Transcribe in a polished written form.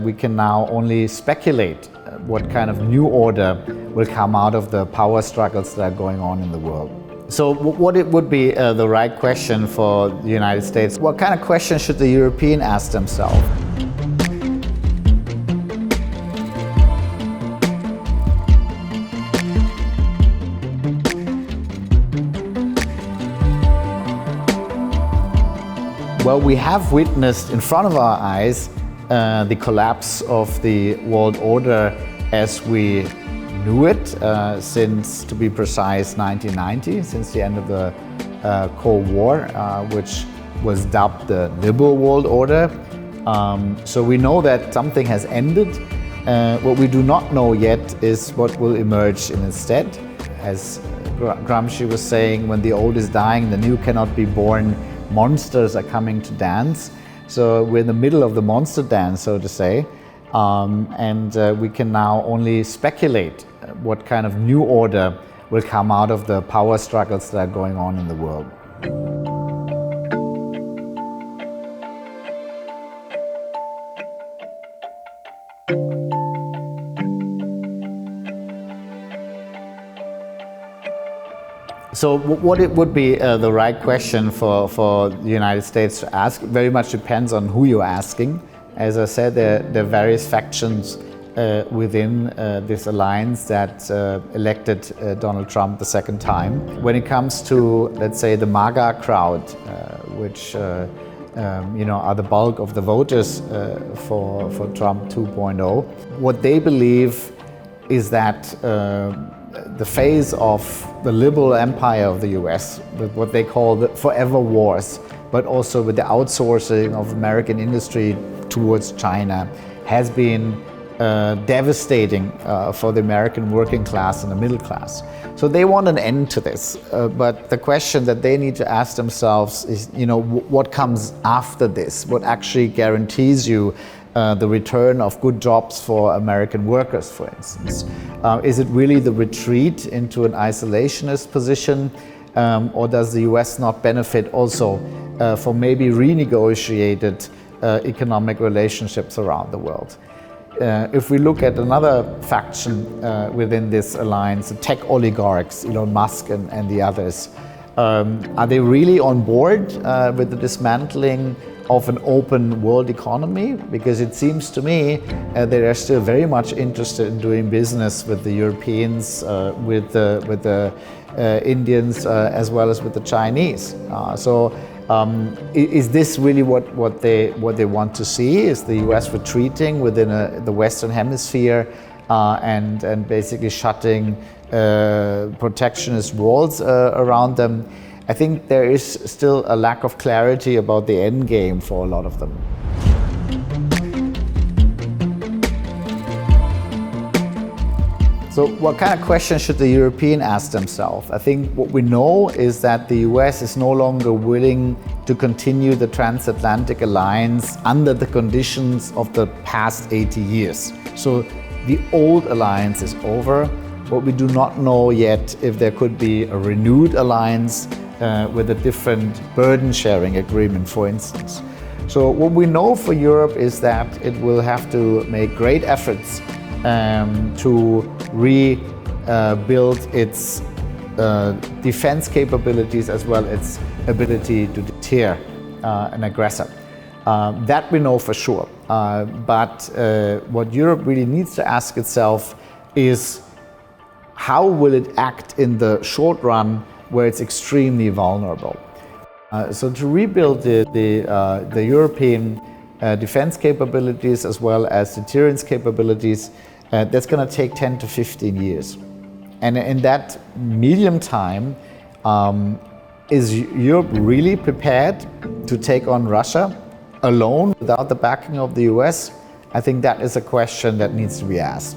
We can now only speculate what kind of new order will come out of the power struggles that are going on in the world. So what it would be the right question for the United States? What kind of question should the European ask themselves? Well, we have witnessed in front of our eyes the collapse of the world order as we knew it since, to be precise, 1990, since the end of the Cold War, which was dubbed the liberal world order. So we know that something has ended. What we do not know yet is what will emerge instead. As Gramsci was saying, when the old is dying, the new cannot be born. Monsters are coming to dance. So we're in the middle of the monster dance, so to say, and we can now only speculate what kind of new order will come out of the power struggles that are going on in the world. So what it would be the right question for the United States to ask very much depends on who you're asking. As I said, there are various factions within this alliance that elected Donald Trump the second time. When it comes to, let's say, the MAGA crowd, which are the bulk of the voters for Trump 2.0, what they believe is that the phase of the liberal empire of the US, with what they call the forever wars, but also with the outsourcing of American industry towards China, has been devastating for the American working class and the middle class. So they want an end to this. But the question that they need to ask themselves is, what comes after this? What actually guarantees you the return of good jobs for American workers, for instance? Is it really the retreat into an isolationist position, or does the US not benefit also from maybe renegotiated economic relationships around the world? If we look at another faction within this alliance, the tech oligarchs, Elon Musk and the others, are they really on board with the dismantling of an open world economy? Because it seems to me they are still very much interested in doing business with the Europeans, with the Indians, as well as with the Chinese. Is this really what they want to see? Is the US retreating within the Western Hemisphere and basically shutting protectionist walls around them? I think there is still a lack of clarity about the end game for a lot of them. So what kind of questions should the European ask themselves? I think what we know is that the US is no longer willing to continue the transatlantic alliance under the conditions of the past 80 years. So the old alliance is over, but we do not know yet if there could be a renewed alliance with a different burden-sharing agreement, for instance. So what we know for Europe is that it will have to make great efforts to rebuild its defense capabilities as well as its ability to deter an aggressor. That we know for sure. But what Europe really needs to ask itself is, how will it act in the short run where it's extremely vulnerable? So to rebuild the European defense capabilities as well as deterrence capabilities, that's going to take 10 to 15 years. And in that medium time, is Europe really prepared to take on Russia alone without the backing of the US? I think that is a question that needs to be asked.